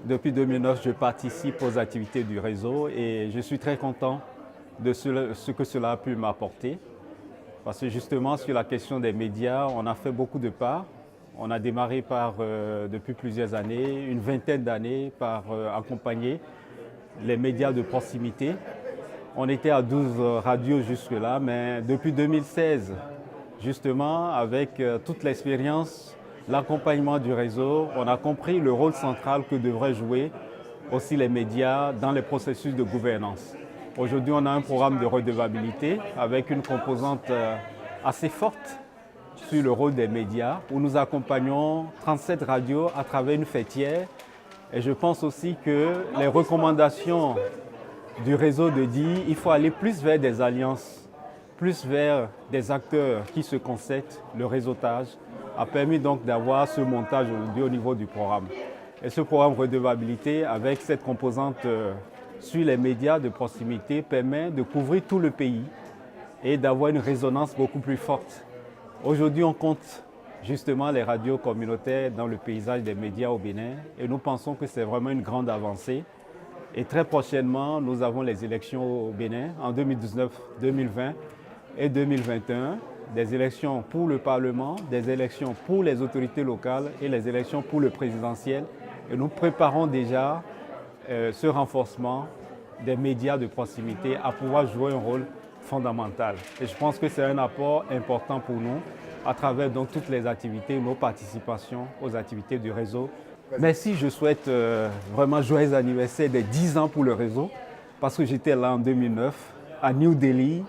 Depuis 2009, je participe aux activités du réseau et je suis très content de ce que cela a pu m'apporter. Parce que justement, sur la question des médias, on a fait beaucoup de pas. On a démarré depuis plusieurs années, une vingtaine d'années, par accompagner les médias de proximité. On était à 12 radios jusque-là, mais depuis 2016, justement, avec toute l'expérience, l'accompagnement du réseau, on a compris le rôle central que devraient jouer aussi les médias dans les processus de gouvernance. Aujourd'hui, on a un programme de redevabilité avec une composante assez forte sur le rôle des médias, où nous accompagnons 37 radios à travers une fêtière. Et je pense aussi que les recommandations du réseau dit il faut aller plus vers des alliances, plus vers des acteurs qui se concertent. Le réseautage a permis donc d'avoir ce montage aujourd'hui au niveau du programme. Et ce programme redevabilité, avec cette composante sur les médias de proximité, permet de couvrir tout le pays et d'avoir une résonance beaucoup plus forte. Aujourd'hui, on compte justement les radios communautaires dans le paysage des médias au Bénin et nous pensons que c'est vraiment une grande avancée. Et très prochainement, nous avons les élections au Bénin en 2019, 2020 et 2021, des élections pour le Parlement, des élections pour les autorités locales et les élections pour le présidentiel. Et nous préparons déjà ce renforcement des médias de proximité à pouvoir jouer un rôle fondamental. Et je pense que c'est un apport important pour nous à travers donc toutes les activités, nos participations aux activités du réseau. Merci, je souhaite vraiment joyeux anniversaire des 10 ans pour le réseau parce que j'étais là en 2009 à New Delhi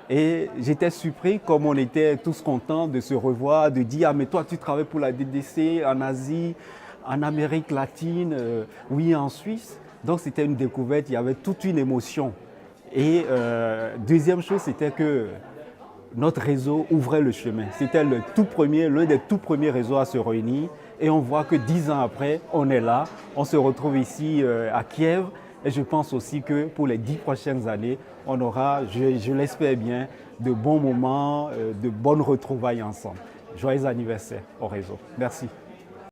et j'étais surpris comme on était tous contents de se revoir, de dire « Ah mais toi tu travailles pour la DDC en Asie, en Amérique latine, oui en Suisse ». Donc c'était une découverte, il y avait toute une émotion. Et deuxième chose, c'était que notre réseau ouvrait le chemin. C'était l'un des tout premiers réseaux à se réunir. Et on voit que 10 ans après, on est là. On se retrouve ici à Kiev. Et je pense aussi que pour les 10 prochaines années, on aura, je l'espère bien, de bons moments, de bonnes retrouvailles ensemble. Joyeux anniversaire au réseau. Merci.